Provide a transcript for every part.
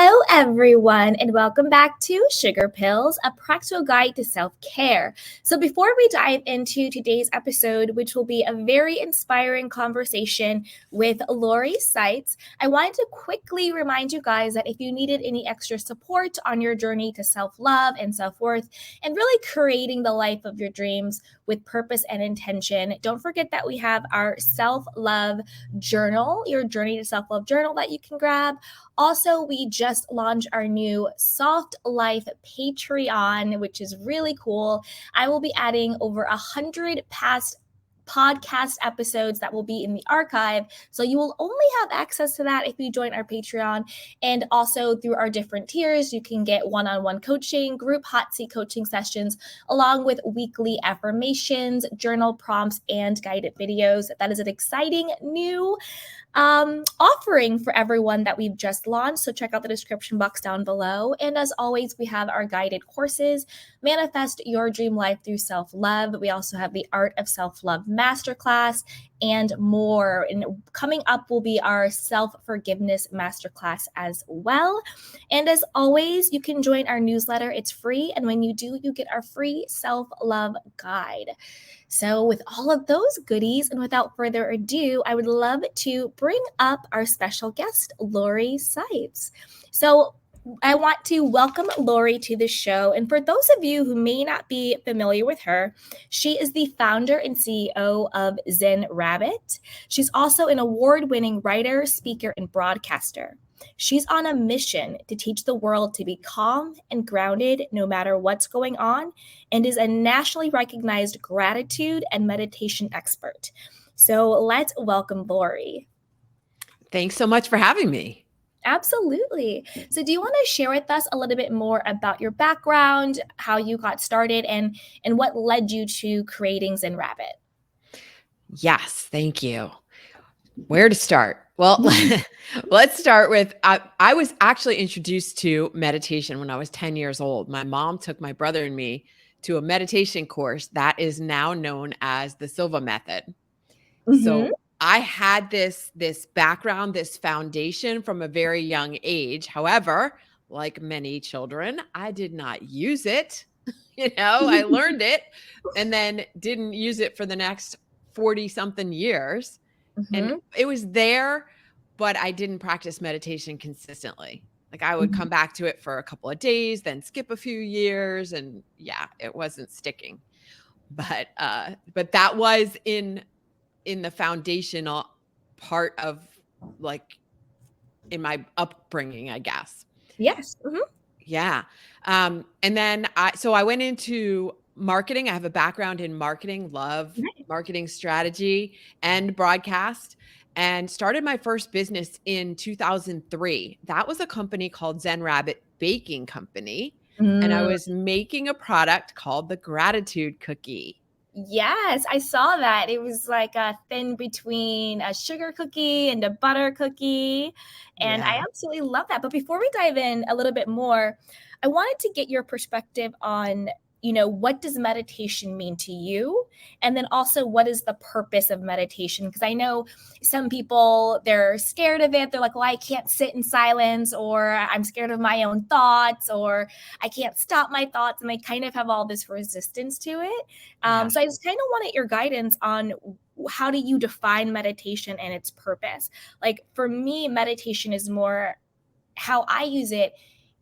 Hello, everyone, and welcome back to Sugar Pills, a practical guide to self-care. So before we dive into today's episode, which will be a very inspiring conversation with Lori Saitz, I wanted to quickly remind you guys that if you needed any extra support on your journey to self-love and self-worth and really creating the life of your dreams with purpose and intention, don't forget that we have our self-love journal, your journey to self-love journal that you can grab. Also, we just launched our new Soft Life Patreon, which is really cool. I will be adding over 100 past podcast episodes that will be in the archive. So you will only have access to that if you join our Patreon. And also through our different tiers, you can get one-on-one coaching, group hot seat coaching sessions, along with weekly affirmations, journal prompts, and guided videos. That is an exciting new offering for everyone that we've just launched. So check out the description box down below. And as always, we have our guided courses, Manifest Your Dream Life Through Self-Love. We also have the Art of Self-Love Masterclass and more. And coming up will be our Self-Forgiveness Masterclass as well. And as always, you can join our newsletter. It's free. And when you do, you get our free self-love guide. So with all of those goodies and without further ado, I would love to bring up our special guest, Lori Saitz. So I want to welcome Lori to the show. And for those of you who may not be familiar with her, she is the founder and CEO of Zen Rabbit. She's also an award-winning writer, speaker, and broadcaster. She's on a mission to teach the world to be calm and grounded no matter what's going on, and is a nationally recognized gratitude and meditation expert. So let's welcome Lori. Thanks so much for having me. Absolutely. So do you want to share with us a little bit more about your background, how you got started, and what led you to creating Zen Rabbit? Yes, thank you. Where to start? Well, let's start with, I was actually introduced to meditation when I was 10 years old. My mom took my brother and me to a meditation course that is now known as the Silva method. Mm-hmm. So I had this background, this foundation from a very young age. However, like many children, I did not use it. I learned it and then didn't use it for the next 40 something years. Mm-hmm. And it was there, but I didn't practice meditation consistently. Like I would come back to it for a couple of days, then skip a few years. And yeah, it wasn't sticking. But that was in the foundational part of like in my upbringing, I guess. Yes. Mm-hmm. Yeah. And then I went into marketing. I have a background in marketing, love marketing strategy and broadcast, and started my first business in 2003. That was a company called Zen Rabbit Baking Company. And I was making a product called the Gratitude Cookie. Yes, I saw that. It was like a thin between a sugar cookie and a butter cookie. And I absolutely love that. But before we dive in a little bit more, I wanted to get your perspective on, what does meditation mean to you? And then also, what is the purpose of meditation? Because I know some people, they're scared of it. They're like, well, I can't sit in silence, or I'm scared of my own thoughts, or I can't stop my thoughts. And they kind of have all this resistance to it. So I just kind of wanted your guidance on how do you define meditation and its purpose? Like for me, meditation is more how I use it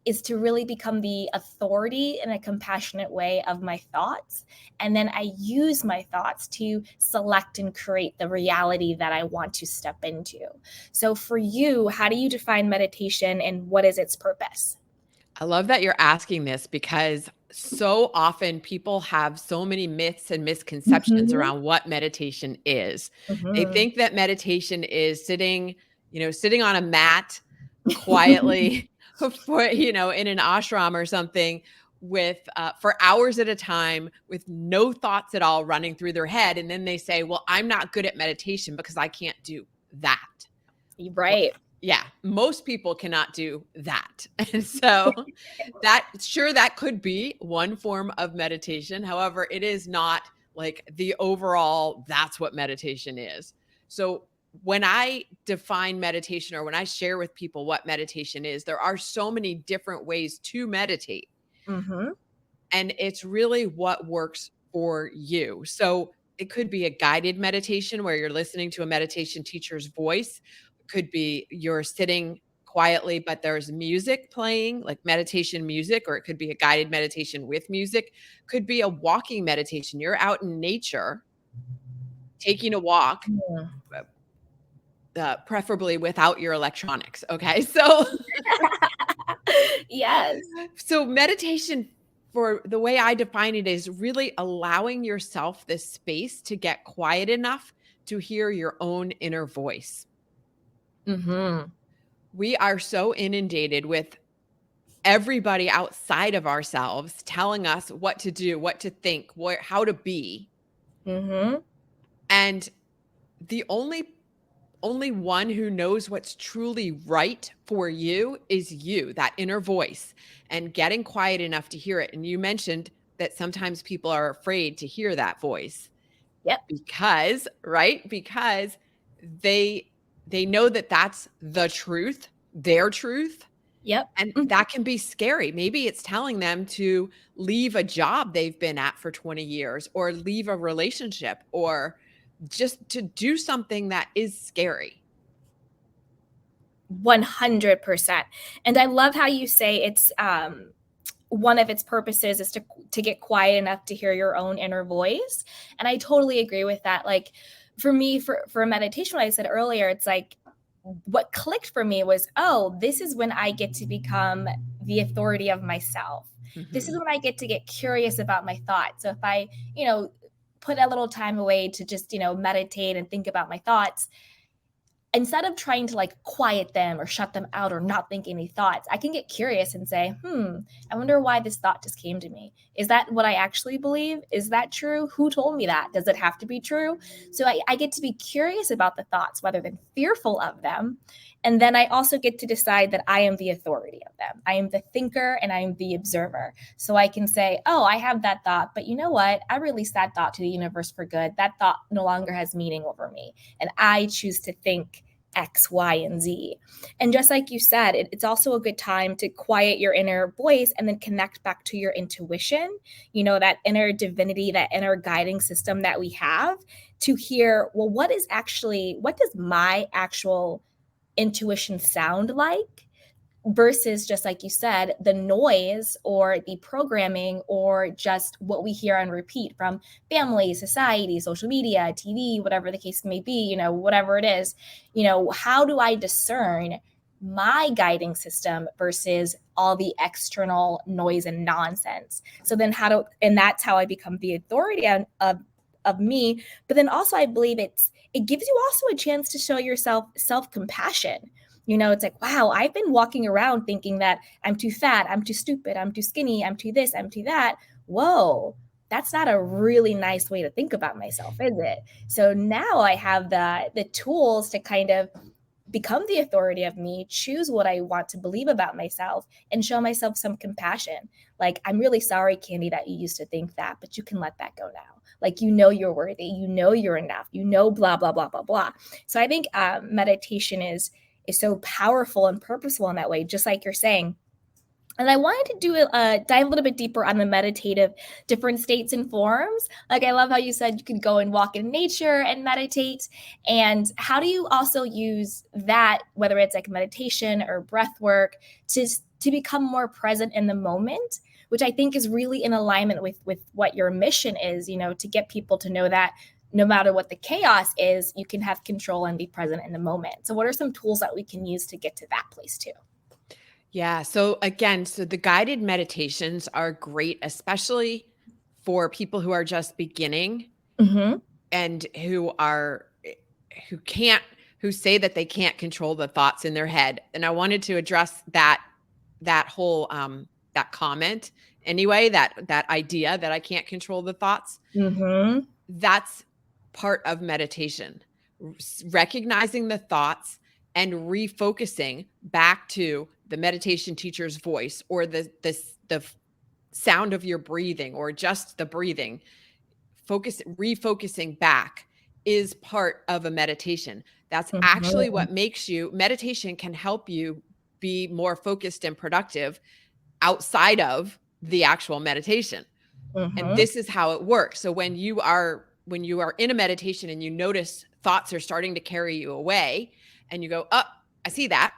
is to really become the authority in a compassionate way of my thoughts. And then I use my thoughts to select and create the reality that I want to step into. So for you, how do you define meditation and what is its purpose? I love that you're asking this because so often people have so many myths and misconceptions around what meditation is. They think that meditation is sitting on a mat quietly for, in an ashram or something with, for hours at a time with no thoughts at all running through their head. And then they say, well, I'm not good at meditation because I can't do that. Right. Well, yeah. Most people cannot do that. And so that could be one form of meditation. However, it is not like the overall, that's what meditation is. So when I define meditation or when I share with people what meditation is, there are so many different ways to meditate. Mhm. And it's really what works for you. So it could be a guided meditation where you're listening to a meditation teacher's voice. It could be you're sitting quietly, but there's music playing, like meditation music, or it could be a guided meditation with music. Could be a walking meditation. You're out in nature taking a walk, Mm. preferably without your electronics. Okay. So Yes. So meditation, for the way I define it, is really allowing yourself this space to get quiet enough to hear your own inner voice. Mhm. We are so inundated with everybody outside of ourselves telling us what to do, what to think, how to be. Mhm. And the only one who knows what's truly right for you is you, that inner voice, and getting quiet enough to hear it. And you mentioned that sometimes people are afraid to hear that voice Yep. because, right? Because they they know that that's the truth, their truth, Yep. and Mhm. that can be scary. Maybe it's telling them to leave a job they've been at for 20 years or leave a relationship or just to do something that is scary. 100%. And I love how you say it's one of its purposes is to get quiet enough to hear your own inner voice. And I totally agree with that. Like for me, for meditation, what I said earlier, it's like what clicked for me was, oh, this is when I get to become the authority of myself. This is Mhm. when I get to get curious about my thoughts. So if I, you know, put a little time away to just, meditate and think about my thoughts, instead of trying to like quiet them or shut them out or not think any thoughts, I can get curious and say, I wonder why this thought just came to me. Is that what I actually believe? Is that true? Who told me that? Does it have to be true? So I get to be curious about the thoughts rather than fearful of them. And then I also get to decide that I am the authority of them. I am the thinker and I am the observer. So I can say, oh, I have that thought, but you know what? I released that thought to the universe for good. That thought no longer has meaning over me. And I choose to think X, Y, and Z. And just like you said, it's also a good time to quiet your inner voice and then connect back to your intuition, that inner divinity, that inner guiding system that we have to hear, well, what does my actual intuition sound like? Versus just like you said, the noise or the programming or just what we hear on repeat from family, society, social media, TV, whatever the case may be, whatever it is, how do I discern my guiding system versus all the external noise and nonsense? So then and that's how I become the authority of me. But then also I believe it gives you also a chance to show yourself self-compassion. It's like, wow, I've been walking around thinking that I'm too fat, I'm too stupid, I'm too skinny, I'm too this, I'm too that. Whoa, that's not a really nice way to think about myself, is it? So now I have the tools to kind of become the authority of me, choose what I want to believe about myself, and show myself some compassion. Like, I'm really sorry, Candy, that you used to think that, but you can let that go now. Like, you're worthy, you're enough, blah, blah, blah, blah, blah. So I think meditation is so powerful and purposeful in that way, just like you're saying. And I wanted to dive a little bit deeper on the meditative different states and forms. Like, I love how you said you could go and walk in nature and meditate. And how do you also use that, whether it's like meditation or breath work, to become more present in the moment, which I think is really in alignment with what your mission is, to get people to know that no matter what the chaos is, you can have control and be present in the moment. So what are some tools that we can use to get to that place too? Yeah. So again, the guided meditations are great, especially for people who are just beginning Mm-hmm. and who can't who say that they can't control the thoughts in their head. And I wanted to address that whole that comment anyway, that idea that I can't control the thoughts. Mm-hmm. That's part of meditation. Recognizing the thoughts and refocusing back to the meditation teacher's voice or the sound of your breathing or just the breathing, refocusing back is part of a meditation. That's actually Mhm. what makes meditation can help you be more focused and productive outside of the actual meditation. And Mhm. this is how it works. So when you are in a meditation and you notice thoughts are starting to carry you away and you go, "Oh, I see that."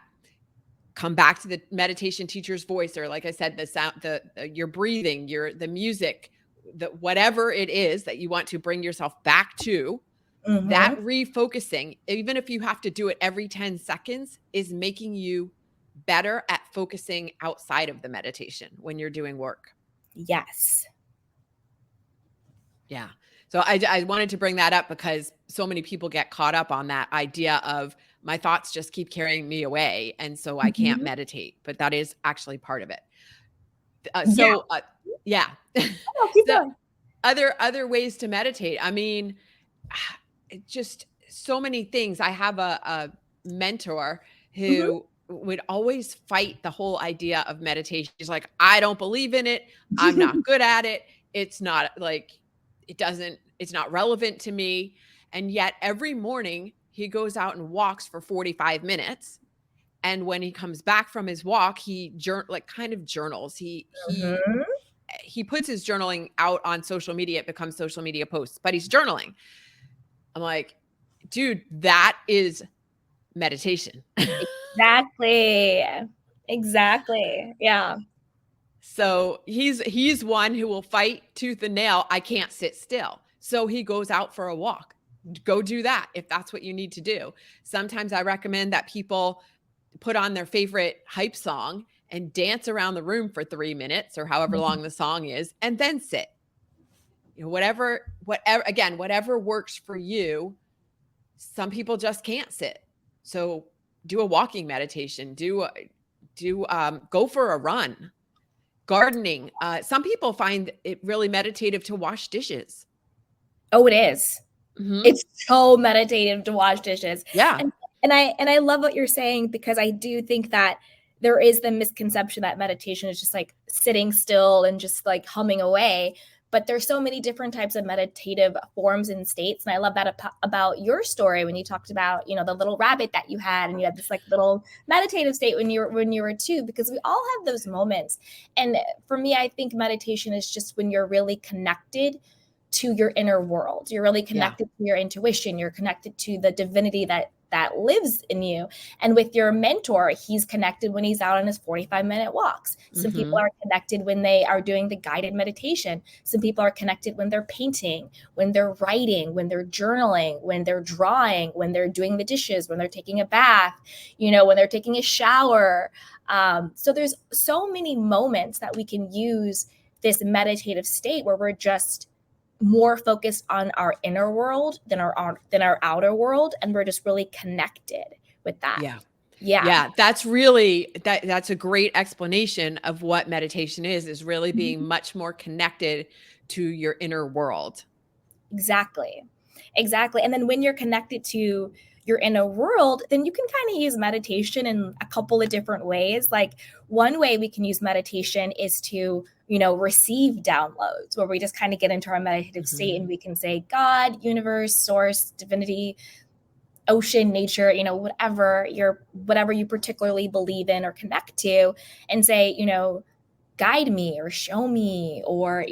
Come back to the meditation teacher's voice, or like I said, the sound, your breathing, the music, the whatever it is that you want to bring yourself back to. That Mhm. refocusing, even if you have to do it every 10 seconds, is making you better at focusing outside of the meditation when you're doing work. Yes. Yeah. So I wanted to bring that up because so many people get caught up on that idea of my thoughts just keep carrying me away, and so I can't Mhm. meditate, but that is actually part of it. Uh, Yeah. so, uh, yeah. No, keep So going. other ways to meditate. I mean, just so many things. I have a mentor Mhm. who would always fight the whole idea of meditation. He's like, I don't believe in it. I'm not good at it. It's not like, it's not relevant to me. And yet every morning he goes out and walks for 45 minutes. And when he comes back from his walk, like kind of journals. Mhm. He puts his journaling out on social media. It becomes social media posts, but he's journaling. I'm like, dude, that is meditation. Exactly. Exactly. Yeah. So he's one who will fight tooth and nail. I can't sit still. So he goes out for a walk. Go do that if that's what you need to do. Sometimes I recommend that people put on their favorite hype song and dance around the room for 3 minutes or however long the song is, and then sit. Whatever again, whatever works for you. Some people just can't sit. So do a walking meditation, go for a run. Gardening. Some people find it really meditative to wash dishes. Oh, it is. Mhm. It's so meditative to wash dishes. Yeah. And and I love what you're saying because I do think that there is the misconception that meditation is just like sitting still and just like humming away. But there's so many different types of meditative forms and states. And I love that about your story when you talked about, the little rabbit that you had and you had this like little meditative state when you were two, because we all have those moments. And for me, I think meditation is just when you're really connected to your inner world. You're really Yeah. connected to your intuition. You're connected to the divinity that lives in you. And with your mentor, he's connected when he's out on his 45-minute walks. Some people Mhm. are connected when they are doing the guided meditation. Some people are connected when they're painting, when they're writing, when they're journaling, when they're drawing, when they're doing the dishes, when they're taking a bath, when they're taking a shower. So there's so many moments that we can use this meditative state where we're just more focused on our inner world than our outer world, and we're just really connected with that. Yeah. Yeah. Yeah, that's a great explanation of what meditation is really being Mhm. much more connected to your inner world. Exactly. Exactly. And then when you're connected to your inner world, then you can kind of use meditation in a couple of different ways. Like one way we can use meditation is to, receive downloads where we just kind of get into our meditative state Mhm. and we can say, God, universe, source, divinity, ocean, nature, whatever you particularly believe in or connect to, and say, guide me or show me, or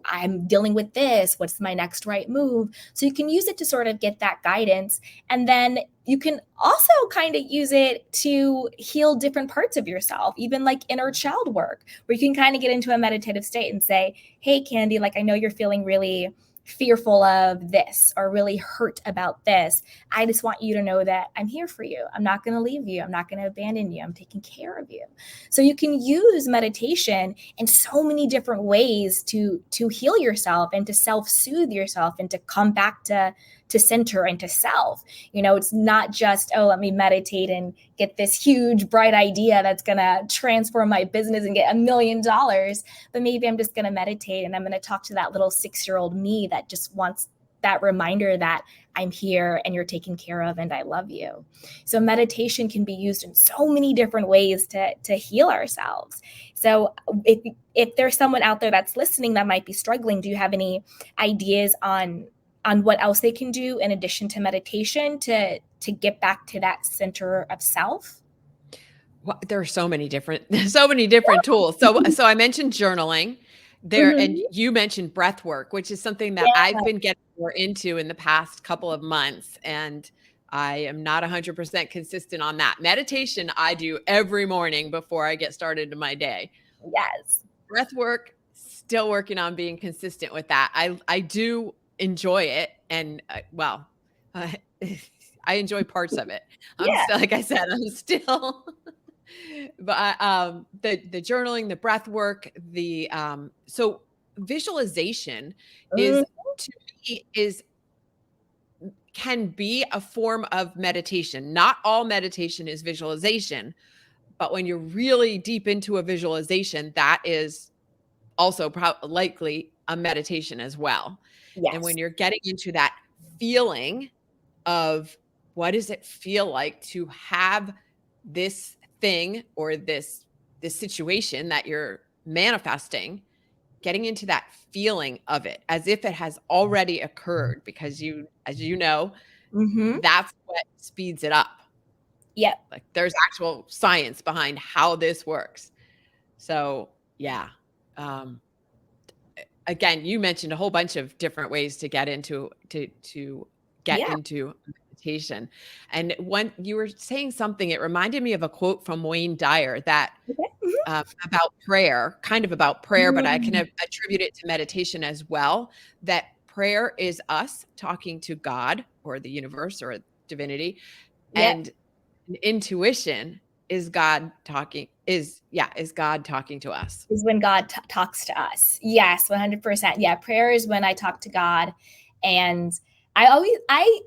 I'm dealing with this, what's my next right move. So you can use it to sort of get that guidance, and then you can also kind of use it to heal different parts of yourself, even like inner child work, where you can kind of get into a meditative state and say, hey Candy, like I know you're feeling really fearful of this or really hurt about this. I just want you to know that I'm here for you. I'm not going to leave you. I'm not going to abandon you. I'm taking care of you. So you can use meditation in so many different ways to heal yourself and to self-soothe yourself and to come back to center and to self. It's not just, oh, let me meditate and get this huge bright idea that's going to transform my business and get $1 million, but maybe I'm just going to meditate and I'm going to talk to that little 6-year-old me that just wants that reminder that I'm here and you're taken care of and I love you. So meditation can be used in so many different ways to heal ourselves. So if there's someone out there that's listening that might be struggling, do you have any ideas on what else they can do in addition to meditation to get back to that center of self? Well, there are so many different so many different tools. So I mentioned journaling there, and Mhm. you mentioned breath work, which is something that Yeah. I've been getting more into in the past couple of months, and I am not 100% consistent on that. Meditation, I do every morning before I get started in my day. Yes. Breath work, still working on being consistent with that. I do enjoy it, and, uh, I enjoy parts of it. I'm Yeah. still like I said, I'm still but the journaling, the breath work, so visualization is Mhm. to me is can be a form of meditation. Not all meditation is visualization, but when you're really deep into a visualization, that is also likely a meditation as well. And when Yes. you're getting into that feeling of what does it feel like to have this thing or this situation that you're manifesting, getting into that feeling of it as if it has already occurred, because you as you know, Mhm. that's what speeds it up. Yep. Like there's actual science behind how this works. So, yeah. Um Again, you mentioned a whole bunch of different ways to get into to get Yeah. into meditation. And when you were saying something, it reminded me of a quote from Wayne Dyer that Okay. Mhm. about prayer, kind of about prayer, but I can Mm. attribute it to meditation as well. That prayer is us talking to God or the universe or divinity, Yep. and intuition is God talking. Is God talking to us? Is when God talks to us. Yes, 100%. Yeah, prayer is when I talk to God, and I always I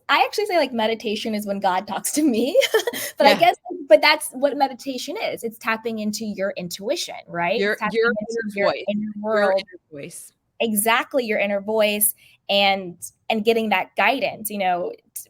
actually say like meditation is when God talks to me, but I Yeah, guess but that's what meditation is. It's tapping into your intuition, right? It's your tapping into inner your voice, inner your world, inner voice. exactly, your inner voice, and getting that guidance.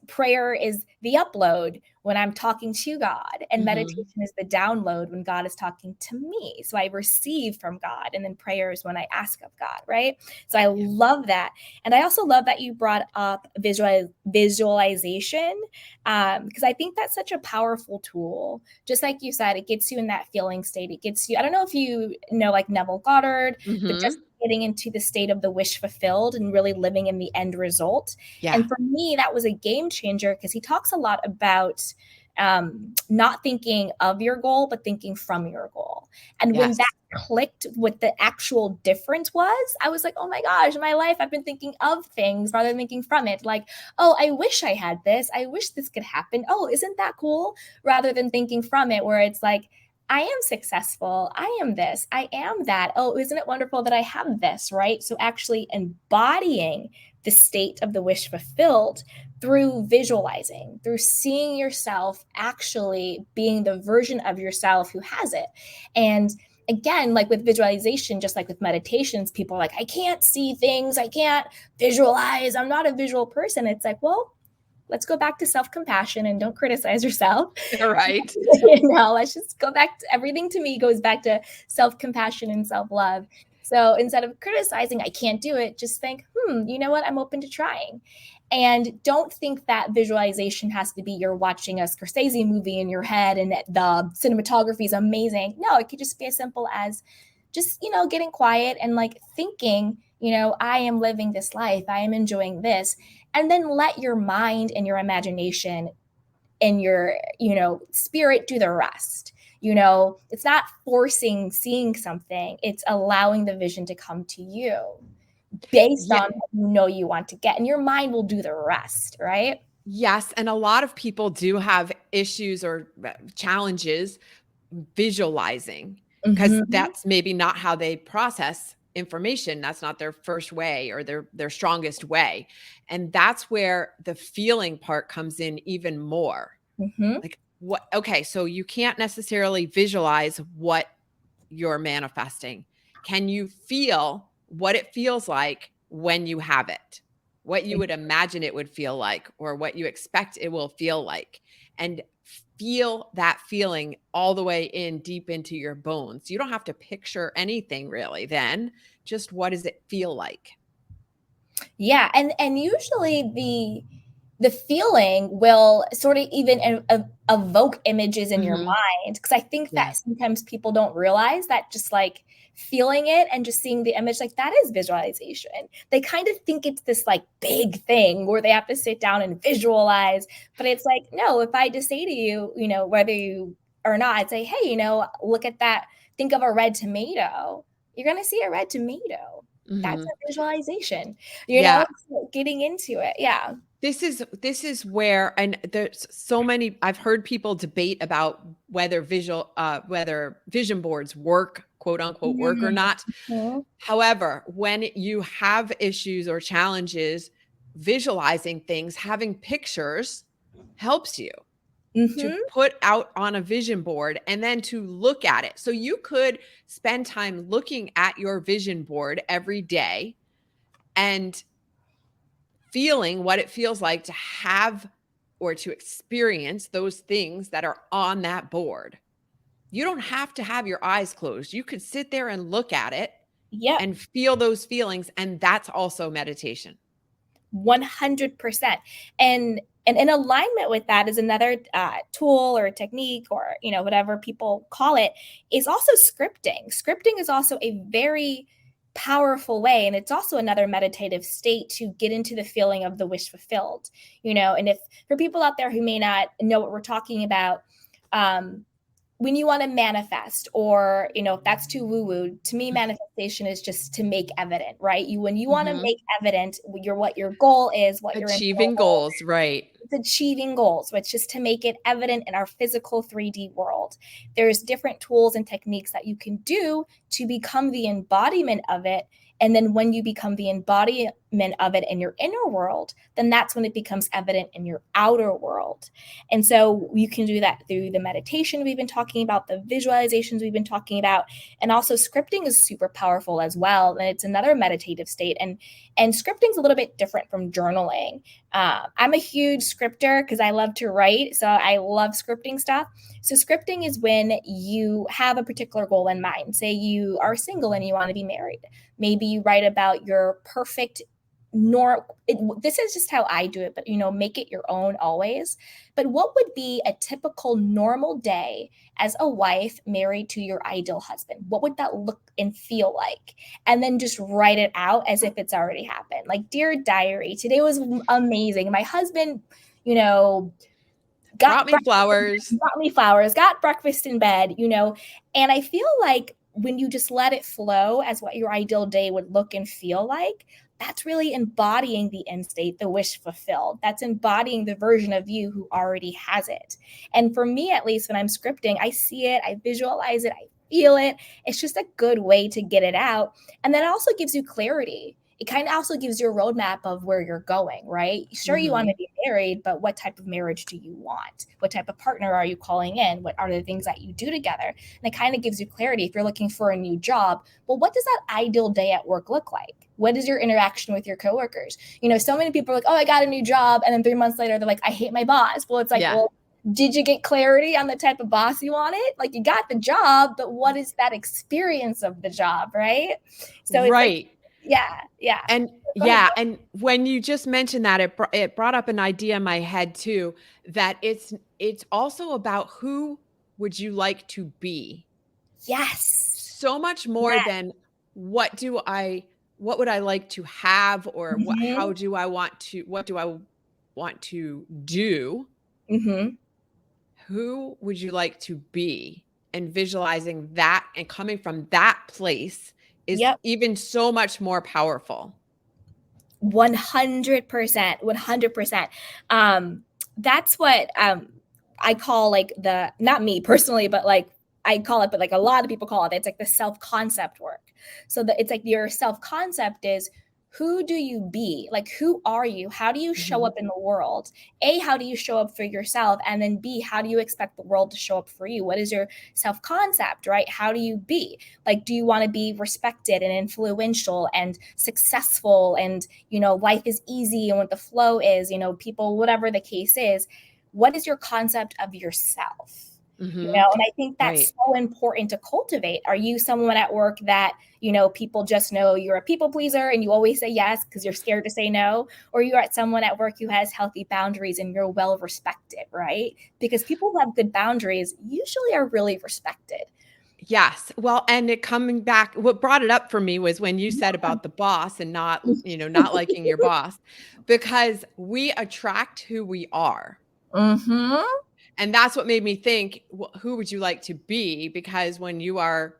Prayer is the upload when I'm talking to God, and Mhm. meditation is the download when God is talking to me, so I receive from God, and then prayer is when I ask of God, right? So I Yeah. love that. And I also love that you brought up visualization, because I think that's such a powerful tool. Just like you said, it gets you in that feeling state. It gets you, I don't know if you know like Neville Goddard, but just Mhm. getting into the state of the wish fulfilled and really living in the end result. Yeah. And for me, that was a game changer because he talks a lot about not thinking of your goal, but thinking from your goal. And when that Yes. clicked, what the actual difference was, I was like, oh my gosh, in my life, I've been thinking of things rather than thinking from it. Like, oh, I wish I had this. I wish this could happen. Oh, isn't that cool? Rather than thinking from it, where it's like, I am successful. I am this. I am that. Oh, isn't it wonderful that I have this, right? So actually embodying the state of the wish fulfilled through visualizing, through seeing yourself actually being the version of yourself who has it. And again, like with visualization, just like with meditations, people are like, I can't see things. I can't visualize. I'm not a visual person. It's like, well, let's go back to self-compassion and don't criticize yourself. All right. Let's just go back to everything. To me goes back to self-compassion and self-love. So instead of criticizing, I can't do it, just think, you know what, I'm open to trying. And don't think that visualization has to be you're watching a Scorsese movie in your head and that the cinematography is amazing. No, it could just be as simple as just, getting quiet and like thinking, I am living this life, I am enjoying this. And then let your mind and your imagination and your, spirit do the rest. It's not forcing seeing something, it's allowing the vision to come to you based Yeah. on what you know you want to get. And your mind will do the rest, right? Yes, and a lot of people do have issues or challenges visualizing, because Mm-hmm. that's maybe not how they process information. That's not their first way or their strongest way. And that's where the feeling part comes in even more. Mm-hmm. Like what okay, so you can't necessarily visualize what you're manifesting. Can you feel what it feels like when you have it? What you would imagine it would feel like, or what you expect it will feel like? And feel that feeling all the way in deep into your bones. You don't have to picture anything really then, just what does it feel like? Yeah, and usually the feeling will sort of even evoke images in your Mhm. mind, because I think Yeah. that sometimes people don't realize that just like feeling it and just seeing the image, like that is visualization. They kind of think it's this like big thing where they have to sit down and visualize, but it's like, no, if I just say to you, you know, whether you or not, I'd say, hey, you know, look at that, think of a red tomato. You're going to see a red tomato. That's Mhm. a visualization, you know, Yeah. so getting into it. Yeah. This is where, and there's so many, I've heard people debate about whether vision boards work, quote unquote, work or not. Mhm. However, when you have issues or challenges visualizing things, having pictures helps you to Mhm. put out on a vision board and then to look at it. So you could spend time looking at your vision board every day and feeling what it feels like to have or to experience those things that are on that board. You don't have to have your eyes closed. You could sit there and look at it Yep. and feel those feelings, and that's also meditation. 100%. And in alignment with that is another tool or technique, or you know, whatever people call it, is also scripting. Scripting is also a very powerful way, and it's also another meditative state to get into the feeling of the wish fulfilled, you know. And if for people out there who may not know what we're talking about, um, when you want to manifest, or you know, if that's too woo woo to me, manifestation is just to make evident, right? You When you want to Mhm. make evident what your goal is, what your internal Achieving goal, goals, right. it's achieving goals, which is to make it evident in our physical 3D world. There's different tools and techniques that you can do to become the embodiment of it. And then when you become the embodiment of it in your inner world, then that's when it becomes evident in your outer world. And so you can do that through the meditation we've been talking about, the visualizations we've been talking about, and also scripting is super powerful as well. And it's another meditative state. And scripting is a little bit different from journaling. I'm a huge scripter because I love to write. So I love scripting stuff. So scripting is when you have a particular goal in mind. Say you are single and you want to be married. Maybe you write about your perfect this is just how I do it, but you know, make it your own always. But what would be a typical normal day as a wife married to your ideal husband? What would that look and feel like? And then just write it out as if it's already happened. Like, dear diary, today was amazing. My husband, you know, Brought got me breakfast in flowers. bed, brought me flowers, got breakfast in bed, you know. And I feel like when you just let it flow as what your ideal day would look and feel like, that's really embodying the end state, the wish fulfilled. That's embodying the version of you who already has it. And for me, at least, when I'm scripting, I see it, I visualize it, I feel it. It's just a good way to get it out. And then it also gives you clarity. It kind of also gives you a roadmap of where you're going, right? Sure, you want to Mhm. be married, but what type of marriage do you want? What type of partner are you calling in? What are the things that you do together? And it kind of gives you clarity. If you're looking for a new job, well, what does that ideal day at work look like? What is your interaction with your coworkers? You know, so many people are like, oh, I got a new job. And then 3 months later, they're like, I hate my boss. Well, it's like, Yeah. well, did you get clarity on the type of boss you wanted? Like, you got the job, but what is that experience of the job, right? So it's like, Right. yeah, yeah. And Go ahead. yeah, and when you just mentioned that, it brought up an idea in my head too, that it's also about who would you like to be? Yes. So much more Yes. than what would I like to have, or Mhm. what do I want to do? Mhm. Who would you like to be? And visualizing that and coming from that place is Yep. even so much more powerful. 100%. 100%. Um, that's what I call like the, not me personally, but like I call it, but like a lot of people call it, it's like the self concept work. So that it's like your self concept is, who do you be? Like, who are you? How do you show Mhm. up in the world? A, how do you show up for yourself? And then B, how do you expect the world to show up for you? What is your self concept, right? How do you be? Like, do you want to be respected and influential and successful, and you know, life is easy and what the flow is, you know, people, whatever the case is? What is your concept of yourself? Mhm. And I think that's Right. so important to cultivate. Are you someone at work that, people just know you're a people pleaser and you always say yes because you're scared to say no? Or you're at someone at work who has healthy boundaries and you're well respected, right? Because people who have good boundaries usually are really respected. Yes. Well, and it coming back, what brought it up for me was when you said about the boss and not, not liking your boss, because we attract who we are. Mm-hmm. And that's what made me think, who would you like to be? Because when you are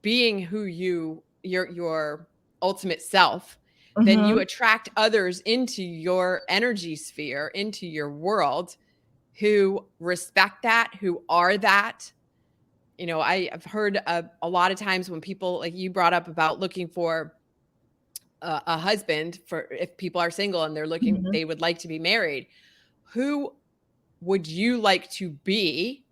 being who your ultimate self, then you Mm-hmm. attract others into your energy sphere, into your world who respect that, who are that. I've heard a lot of times when people, like you brought up about looking for a husband, for if people are single and Mm-hmm. they would like to be married. Who would you like to be?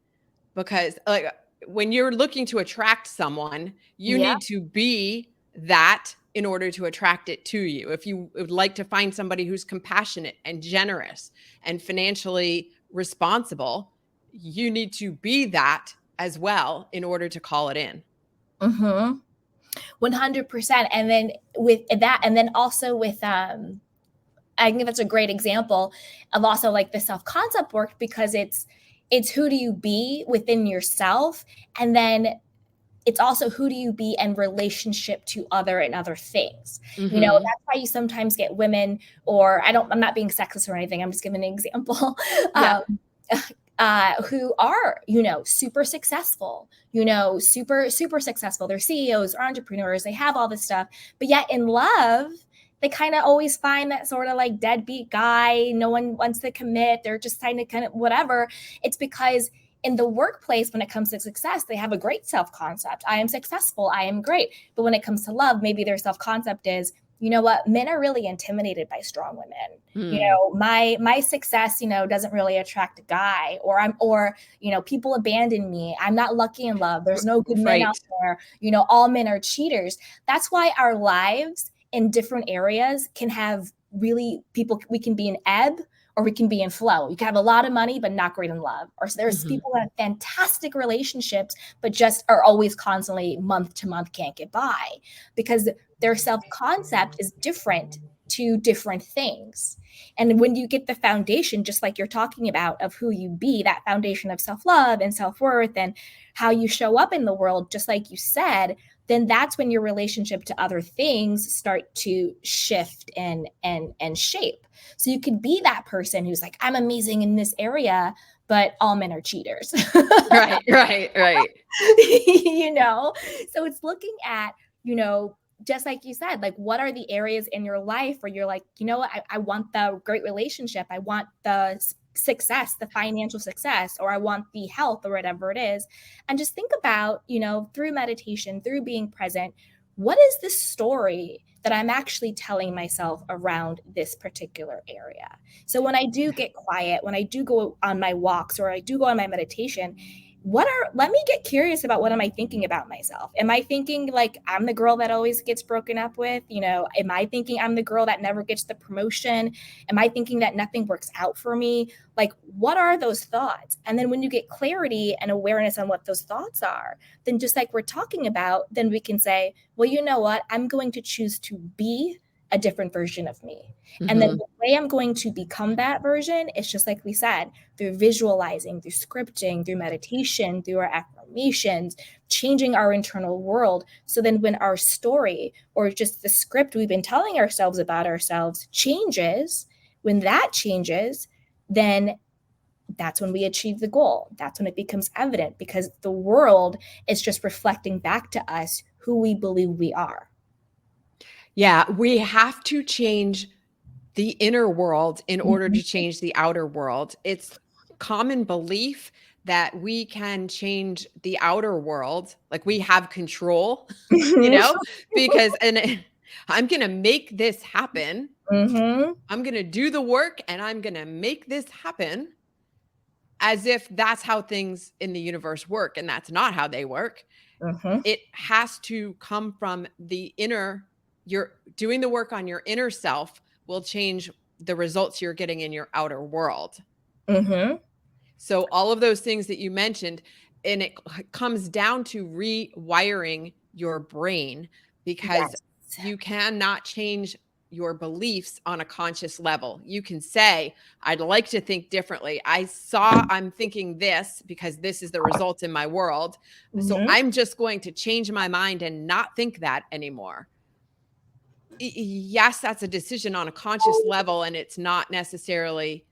Because like when you're looking to attract someone, you Yeah. need to be that in order to attract it to you. If you would like to find somebody who's compassionate and generous and financially responsible, you need to be that as well in order to call it in. Mm-hmm. 100%. And then with that, and then also with I think that's a great example of also like the self-concept work, because it's who do you be within yourself, and then it's also who do you be in relationship to other things. Mhm. That's why you sometimes get women, or I'm not being sexist or anything, I'm just giving an example. Yeah. um, who are super successful, super successful, they're CEOs or entrepreneurs, they have all this stuff, but yet in love they kind of always find that sort of like deadbeat guy, no one wants to commit, they're just kind of whatever. It's because in the workplace, when it comes to success, they have a great self-concept. I am successful, I am great. But when it comes to love, maybe their self-concept is, you know what, men are really intimidated by strong women. Mm. My success, doesn't really attract a guy, or people abandon me, I'm not lucky in love, there's no good men out Right. there, all men are cheaters. That's why our lives in different areas can have really people, we can be an ebb or we can be in flow. You can have a lot of money but not great in love. Or there's Mhm. people that have fantastic relationships but just are always constantly month to month can't get by, because their self-concept is different to different things. And when you get the foundation, just like you're talking about, of who you be, that foundation of self-love and self-worth and how you show up in the world, just like you said, then that's when your relationship to other things start to shift and shape. So you could be that person who's like, I'm amazing in this area, but all men are cheaters. Right, right, right. you know? So it's looking at, just like you said, like what are the areas in your life where you're like, what, I want the great relationship, I want the success, the financial success, or I want the health or whatever it is. And just think about, through meditation, through being present, what is the story that I'm actually telling myself around this particular area? So when I do get quiet, when I do go on my walks or I do go on my meditation, let me get curious about, what am I thinking about myself? Am I thinking like I'm the girl that always gets broken up with? Am I thinking I'm the girl that never gets the promotion? Am I thinking that nothing works out for me? Like, what are those thoughts? And then when you get clarity and awareness on what those thoughts are, then just like we're talking about, then we can say, well, you know what? I'm going to choose to be a different version of me. And then Mhm. the way I'm going to become that version is just like we said, through visualizing, through scripting, through meditation, through our affirmations, changing our internal world. So then when our story or just the script we've been telling ourselves about ourselves changes, when that changes, then that's when we achieve the goal. That's when it becomes evident, because the world is just reflecting back to us who we believe we are. Yeah, we have to change the inner world in order Mhm. to change the outer world. It's common belief that we can change the outer world, like we have control, you Mhm. know, because I'm going to make this happen. Mhm. I'm going to do the work and I'm going to make this happen, as if that's how things in the universe work. And that's not how they work. Mhm. It has to come from the inner. You're doing the work on your inner self will change the results you're getting in your outer world. Mhm. So all of those things that you mentioned, and it comes down to rewiring your brain, because Yes. you cannot change your beliefs on a conscious level. You can say, I'd like to think differently. I'm thinking this because this is the result in my world. So Mm-hmm. I'm just going to change my mind and not think that anymore. Yes, that's a decision on a conscious level, and it's not necessarily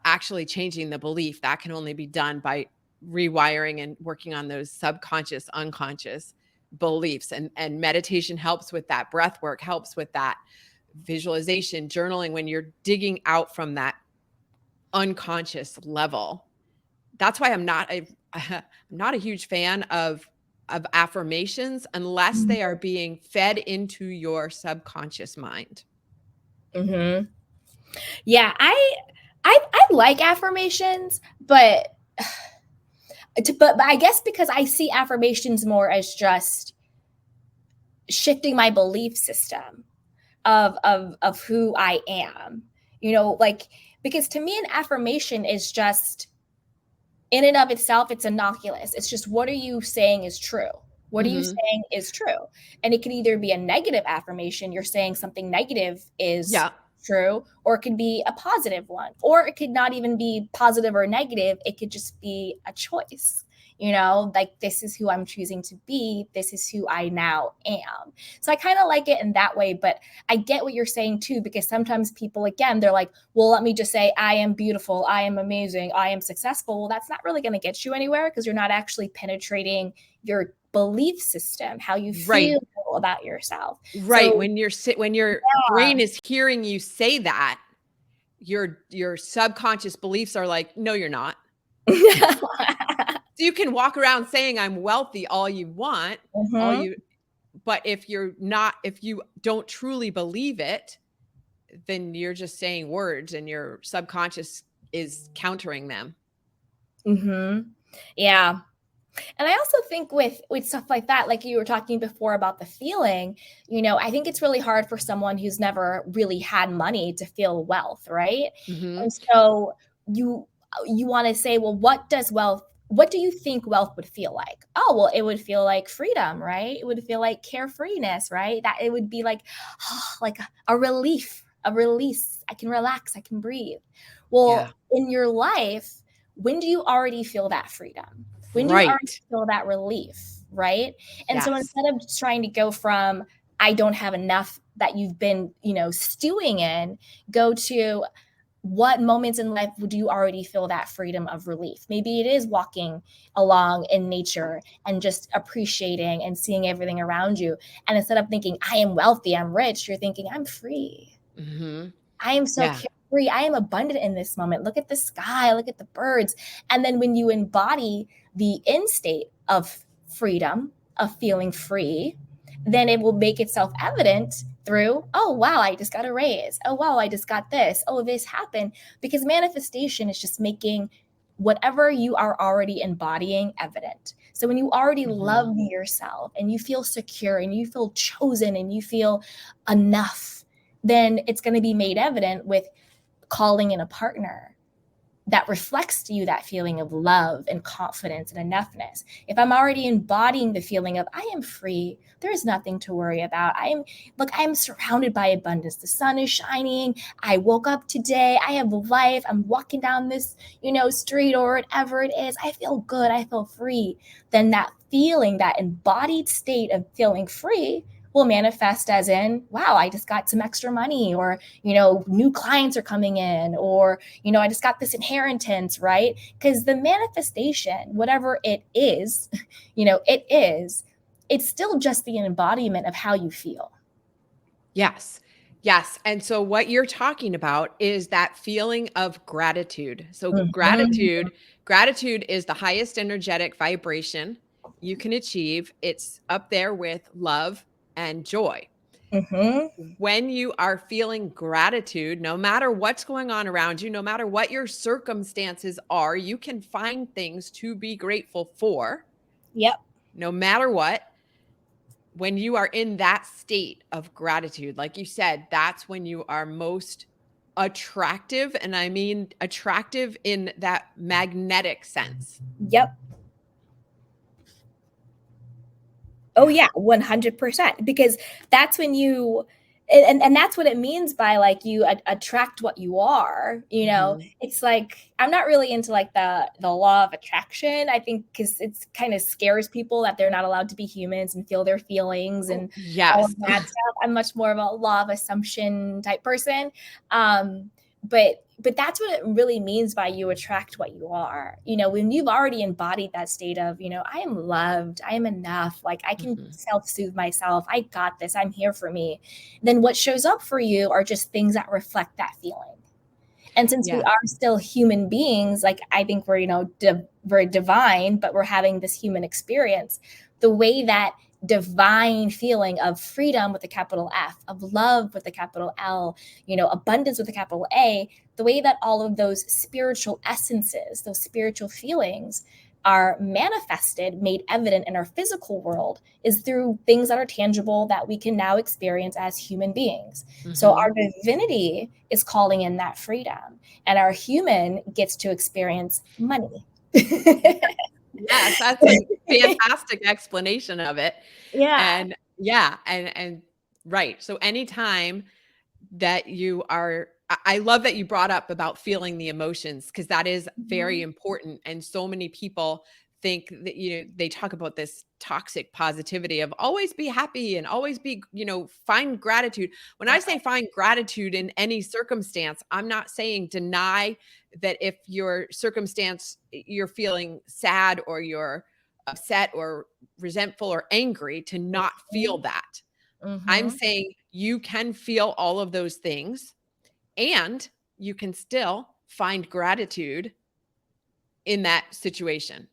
actually changing the belief. That can only be done by rewiring and working on those subconscious, unconscious beliefs. And meditation helps with that. Breath work helps with that. Visualization, journaling, when you're digging out from that unconscious level. That's why I'm not a huge fan of affirmations unless they are being fed into your subconscious mind. Mm-hmm. Yeah, I like affirmations, but I guess because I see affirmations more as just shifting my belief system of who I am. Like, because to me an affirmation is just, in and of itself, it's innocuous. It's just, what are you saying is true? What are you Mhm. saying is true? And it could either be a negative affirmation, you're saying something negative is Yeah. true, or it could be a positive one, or it could not even be positive or negative. It could just be a choice. Like, this is who I'm choosing to be. This is who I now am. So I kind of like it in that way, but I get what you're saying too, because sometimes people, again, they're like, well, let me just say, I am beautiful, I am amazing, I am successful. Well, that's not really going to get you anywhere, because you're not actually penetrating your belief system, how you Right. feel about yourself. Right. So, When your brain is hearing you say that, your subconscious beliefs are like, no, you're not. yeah. So you can walk around saying I'm wealthy all you want, all Mhm. you but if you don't truly believe it, then you're just saying words and your subconscious is countering them. Mhm. Yeah. And I also think with stuff like that, like you were talking before about the feeling, I think it's really hard for someone who's never really had money to feel wealth, right? Mhm. And so you you want to say, well, what do you think wealth would feel like? Oh, well, it would feel like freedom, right? It would feel like carefreeness, right? That it would be like, like a relief, a release. I can relax, I can breathe. Yeah. Well, in your life, when do you already feel that freedom? When do you already Right. feel that relief, right? And so Yes. instead of just trying to go from, I don't have enough, that you've been, stewing in, go to, what moments in life would you already feel that freedom of relief? Maybe it is walking along in nature and just appreciating and seeing everything around you. And instead of thinking, I am wealthy, I'm rich, you're thinking, I'm free. Mhm. I am so Yeah. carefree. I am abundant in this moment. Look at the sky, look at the birds. And then when you embody the end state of freedom, of feeling free, then it will make itself evident through, oh, wow, I just got a raise. Oh, wow, I just got this. Oh, this happened. Because manifestation is just making whatever you are already embodying evident. So when you already love Mhm. yourself and you feel secure and you feel chosen and you feel enough, then it's going to be made evident with calling in a partner that reflects to you that feeling of love and confidence and enoughness. If I'm already embodying the feeling of, I am free, there is nothing to worry about. I'm surrounded by abundance. The sun is shining. I woke up today. I have life. I'm walking down this, street or whatever it is. I feel good. I feel free. Then that feeling, that embodied state of feeling free, will manifest as in, wow, I just got some extra money, or, new clients are coming in, or, I just got this inheritance, right? Because the manifestation, whatever it is, it's still just the embodiment of how you feel. Yes. Yes. And so what you're talking about is that feeling of gratitude. So Mhm. gratitude is the highest energetic vibration you can achieve. It's up there with love and joy. Mhm. When you are feeling gratitude, no matter what's going on around you, no matter what your circumstances are, you can find things to be grateful for, Yep. no matter what. When you are in that state of gratitude, like you said, that's when you are most attractive, and I mean attractive in that magnetic sense. Yep. Oh Yeah. yeah, 100%. Because that's when you and that's what it means by like you attract what you are, you know. Mhm. It's like I'm not really into like the law of attraction. I think because it's kind of scares people that they're not allowed to be humans and feel their feelings Oh, and all yes. of that stuff. I'm much more of a law of assumption type person. But that's what it really means by you attract what you are. You know, when you've already embodied that state of, you know, I am loved, I am enough, like I can Mhm. self-soothe myself, I got this, I'm here for me, then what shows up for you are just things that reflect that feeling. And since we Yeah. are still human beings, like I think we're, you know, very divine, but we're having this human experience. The way that divine feeling of freedom with a capital F, of love with a capital L, you know, abundance with a capital A, the way that all of those spiritual essences, those spiritual feelings are manifested, made evident in our physical world is through things that are tangible that we can now experience as human beings. So our Mhm. divinity is calling in that freedom, and our human gets to experience money. Yes, that's a fantastic explanation of it. Yeah. And yeah, and right. So anytime that you are I love that you brought up about feeling the emotions because that is very Mhm. important. And so many people think that, they talk about this toxic positivity of always be happy and always be, find gratitude. When I say find gratitude in any circumstance, I'm not saying deny that if your circumstance, you're feeling sad or you're upset or resentful or angry to not feel Mhm. that. I'm Mhm. saying you can feel all of those things and you can still find gratitude in that situation.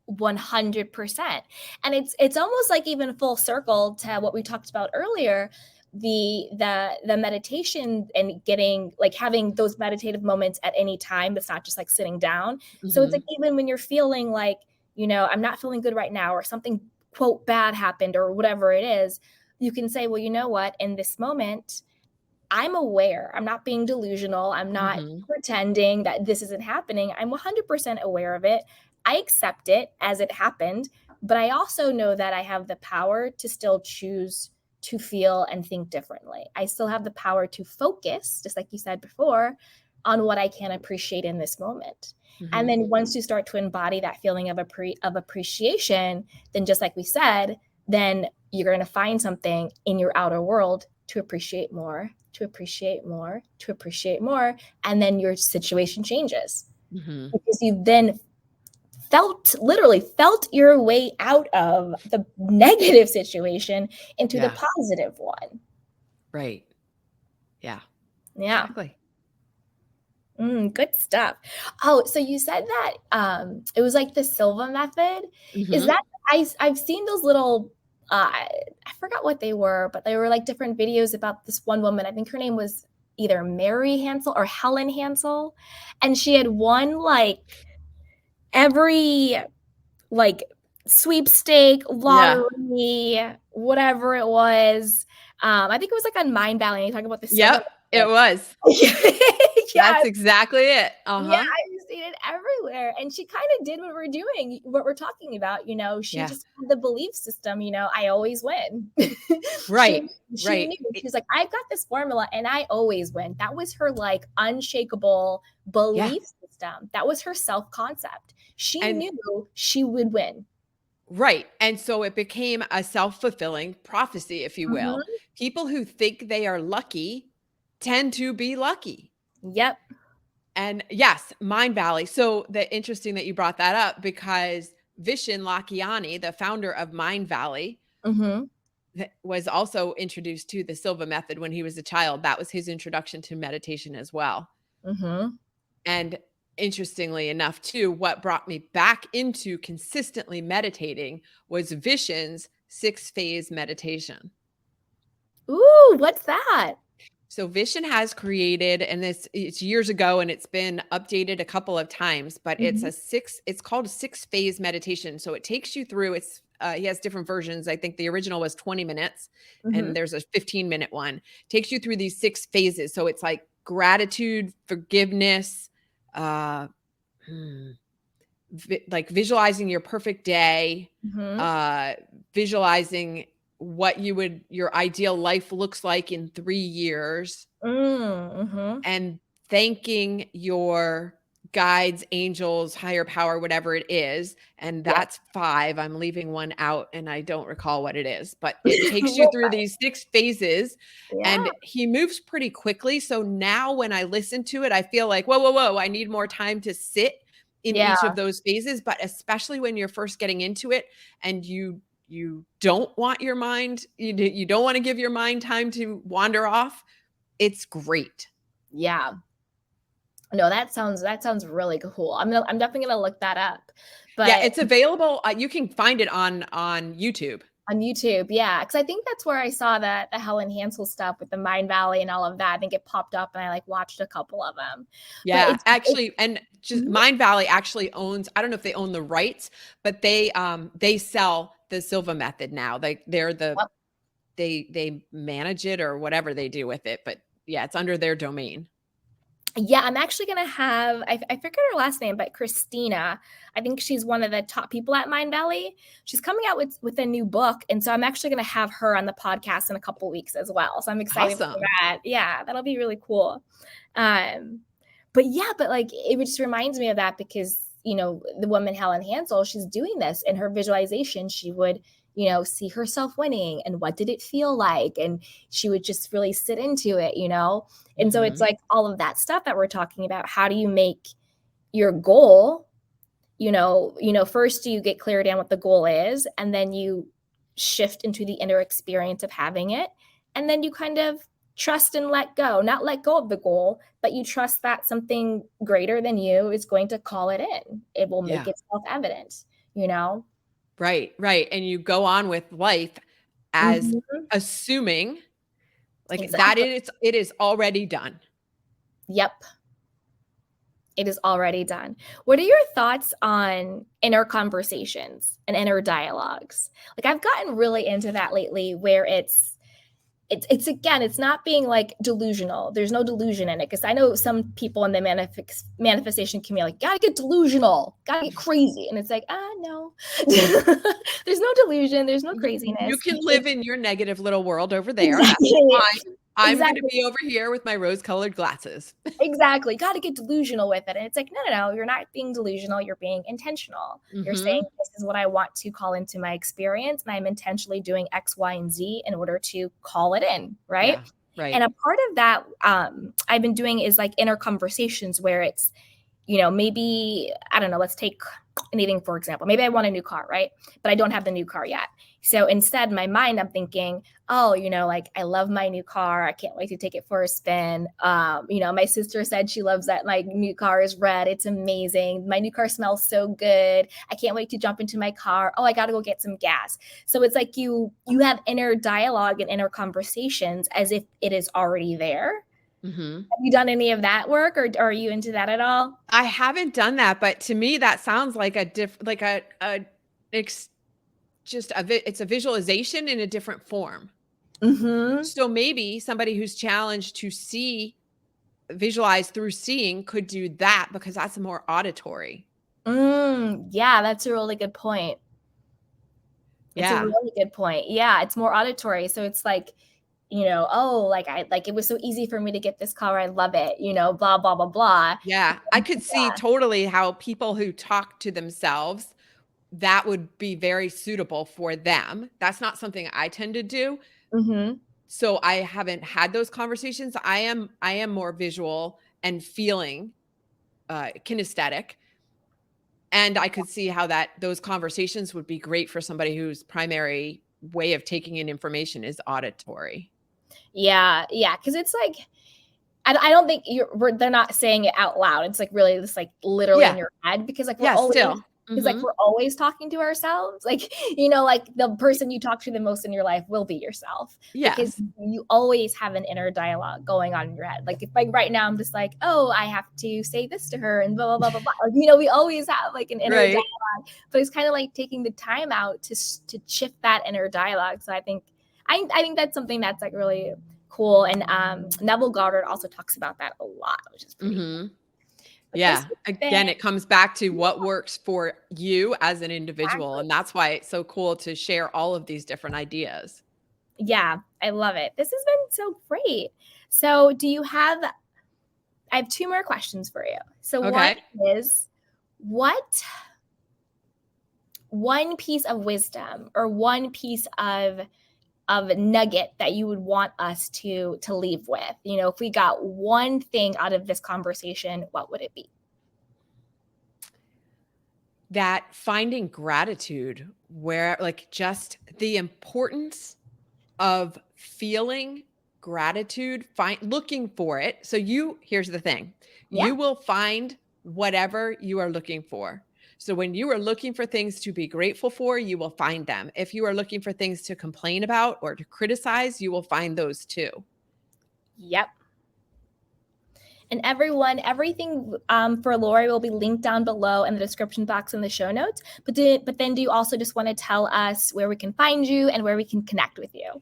100%. And it's almost like even full circle to what we talked about earlier, the meditation and getting like having those meditative moments at any time. It's not just like sitting down. So it's like Mhm. even when you're feeling like, you know, I'm not feeling good right now or something quote bad happened or whatever it is, you can say, well, you know what, in this moment, I'm aware. I'm not being delusional. I'm not Mhm. pretending that this isn't happening. I'm 100% aware of it. I accept it as it happened, but I also know that I have the power to still choose to feel and think differently. I still have the power to focus, just like you said before, on what I can appreciate in this moment. And Mhm. then once you start to embody that feeling of appreciation, then just like we said, then you're going to find something in your outer world to appreciate more, to appreciate more, to appreciate more. And then your situation changes Mhm. because you then literally felt your way out of the negative situation into the Yeah. positive one. Right. Yeah. Yeah. Exactly. Good stuff. Oh, so you said that it was like the Silva method. Is Mhm. that I've seen those little I forgot what they were, but they were like different videos about this one woman. I think her name was either Mary Hansel or Helen Hansel, and she had won like every like sweepstake, Yeah. lottery, whatever it was. I think it was like on Mind Valley. And you talk about the Silva Yep. It method. was. Yeah, That's exactly it. yeah, Uh-huh. I've seen it everywhere, and she kinda did what we're doing, what we're talking about, you know, she Yeah. just had the belief system, you know, "I always win." She Right. she Right. knew, she was like, "I've got this formula and I always win." That was her, like, unshakable Yeah. belief system. That was her self-concept. She And knew she would win. right. And so it became a self-fulfilling prophecy, if you will. Mhm. People who think they are lucky tend to be lucky. Yep. And yes, Mind Valley. So the interesting that you brought that up because Vishen Lakhiani, the founder of Mind Valley, Mhm. that was also introduced to the Silva method when he was a child. That was his introduction to meditation as well. Mhm. And interestingly enough, too, what brought me back into consistently meditating was Vishen's 6-phase meditation. Ooh, what's that? So Vishen has created, and it's years ago and it's been updated a couple of times, but Mhm. it's called a 6-phase meditation. So it takes you through, it's he has different versions. I think the original was 20 minutes Mm-hmm. and there's a 15-minute one. Takes you through these 6 phases. So it's like gratitude, forgiveness, uh, hmm, like visualizing your perfect day, Mm-hmm. uh, visualizing what your ideal life looks like in 3 years, Mm-hmm. and thanking your guides, angels, higher power, whatever it is. And Yep. that's 5. I'm leaving one out and I don't recall what it is, but it takes you through these 6 phases Yeah. and he moves pretty quickly. So now when I listen to it, I feel like, whoa, whoa, whoa, I need more time to sit in Yeah. each of those phases. But especially when you're first getting into it and you don't want your mind, you don't want to give your mind time to wander off. It's great. Yeah. No, that sounds really cool. I'm definitely gonna look that up. Yeah, But it's available, you can find it on YouTube. on YouTube, yeah, because I think that's where I saw that the Helen Hansel stuff with the Mind Valley and all of that. I think it popped up, and I like watched a couple of them. But Yeah, it's actually, and just mhm. Mind Valley actually owns, I don't know if they own the rights, but they sell the Silva method now. They're the Yep. they manage it or whatever they do with it, but yeah, it's under their domain. Yeah, I'm actually gonna have I forget her last name, but Christina. I think she's one of the top people at Mind Valley. She's coming out with a new book, and so I'm actually gonna have her on the podcast in a couple weeks as well. So I'm excited for Awesome. that. Yeah, that'll be really cool. Um, but yeah, but like it just reminds me of that because the woman Helen Hansel, she's doing this in her visualization. She would see herself winning and what did it feel like, and she would just really sit into it. And so it's Mhm. like all of that stuff that we're talking about. How do you make your goal, first you get clarity on what the goal is, and then you shift into the inner experience of having it. And then you kind of trust and let go, not let go of the goal, but you trust that something greater than you is going to call it in. It will make Yeah. itself evident, you know? Right, right, and you go on with life as Mhm. assuming, like, that Exactly. it is already done. Yep. It is already done. What are your thoughts on inner conversations and inner dialogues? Like I've gotten really into that lately where it's again, it's not being like delusional. There's no delusion in it because I know some people in the manifestation community like gotta get delusional, gotta get crazy, and it's like no, there's no delusion, there's no You craziness. can live It's in your negative little world over there, that's exactly, fine. I'm gonna exactly. be over here with my rose-colored glasses. Exactly. Got to get delusional with it. And it's like, no, no, no. You're not being delusional. You're being intentional. You're saying, Mhm. this is what I want to call into my experience. And I'm intentionally doing X, Y, and Z in order to call it in. Right. Yeah, right. And a part of that I've been doing is like inner conversations where it's, maybe, I don't know, let's take anything, for example. Maybe I want a new car, right? But I don't have the new car yet. So instead, in my mind, I'm thinking, oh, like I love my new car. I can't wait to take it for a spin. My sister said she loves that my new car is red. It's amazing. My new car smells so good. I can't wait to jump into my car. Oh, I got to go get some gas. So it's like you have inner dialogue and inner conversations as if it is already there. Mhm. Have you done any of that work, or are you into that at all? I haven't done that, but to me, that sounds like a ex just it's a visualization in a different form. Mm-hmm. So maybe somebody who's challenged to visualize through seeing could do that because that's more auditory. Yeah, that's a really good point. It's a Yeah. really good point. Yeah, it's more auditory. So it's like, oh, like I like it was so easy for me to get this car. I love it, blah, blah, blah, blah. Yeah, I could see totally how people who talk to themselves, that would be very suitable for them. That's not something I tend to do, Mhm. so I haven't had those conversations. I am more visual and feeling, kinesthetic, and I could see how those conversations would be great for somebody whose primary way of taking in information is auditory. Yeah, yeah, because it's like I don't think they're not saying it out loud. It's like really just like literally in Yeah, your head because like we're yeah, always still. He's like, Mhm. we're always talking to ourselves. Like, you know, like the person you talk to the most in your life will be yourself, because Yes. you always have an inner dialogue going on in your head. Like if like right now I'm just like, oh, I have to say this to her and blah, blah, blah, blah, blah. Like, you know, we always have like an inner Right. dialogue, but it's kind of like taking the time out to shift that inner dialogue. So I think that's something that's like really cool. And Neville Goddard also talks about that a lot, which is pretty cool. Mhm. But this Yeah. has Again, been it comes back to what works for you as an individual, exactly. and that's why it's so cool to share all of these different ideas. Yeah, I love it. This has been so great. So, I have two more questions for you. So, one Okay. is, what one piece of wisdom or one piece of nugget that you would want us to leave with? You know, if we got one thing out of this conversation, what would it be? That finding gratitude where like just the importance of feeling gratitude, looking for it. So here's the thing. Yeah. You will find whatever you are looking for. So when you are looking for things to be grateful for, you will find them. If you are looking for things to complain about or to criticize, you will find those too. Yep. And everyone, everything for Lori will be linked down below in the description box in the show notes. But then do you also just want to tell us where we can find you and where we can connect with you?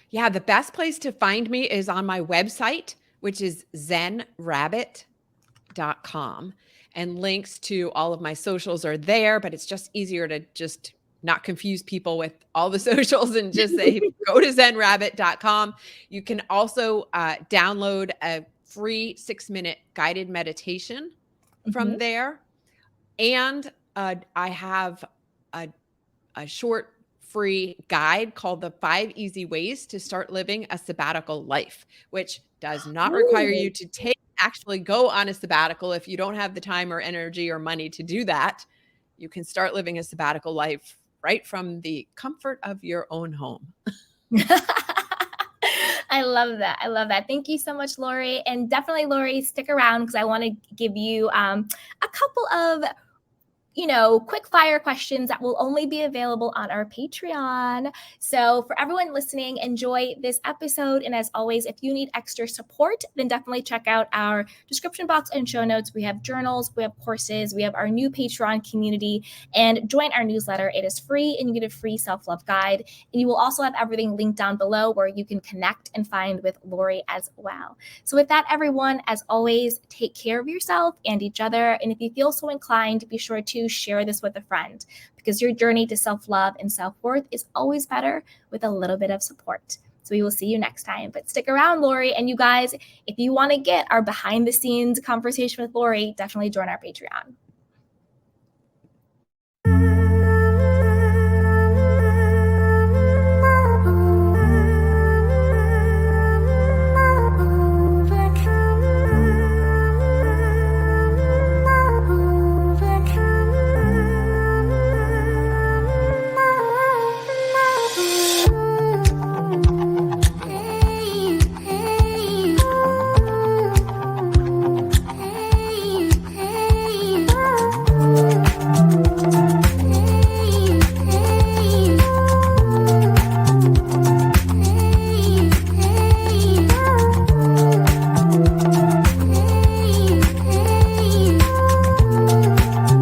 Yeah, the best place to find me is on my website, which is zenrabbit.com. And links to all of my socials are there, but it's just easier to just not confuse people with all the socials and just say, go to zenrabbit.com. You can also download a free 6-minute guided meditation from Mm-hmm. there. And I have a short free guide called The 5 Easy Ways to Start Living a Sabbatical Life, which does not require you Ooh. to actually go on a sabbatical if you don't have the time or energy or money to do that. You can start living a sabbatical life right from the comfort of your own home. I love that. I love that. Thank you so much, Lori. And definitely, Lori, stick around because I want to give you a couple of quick fire questions that will only be available on our Patreon. So for everyone listening, enjoy this episode. And as always, if you need extra support, then definitely check out our description box and show notes. We have journals, we have courses, we have our new Patreon community, and join our newsletter. It is free and you get a free self-love guide. And you will also have everything linked down below where you can connect and find with Lori as well. So with that, everyone, as always, take care of yourself and each other. And if you feel so inclined, be sure to share this with a friend, because your journey to self-love and self-worth is always better with a little bit of support. So we will see you next time. But stick around, Lori. And you guys, if you want to get our behind the scenes conversation with Lori, definitely join our Patreon.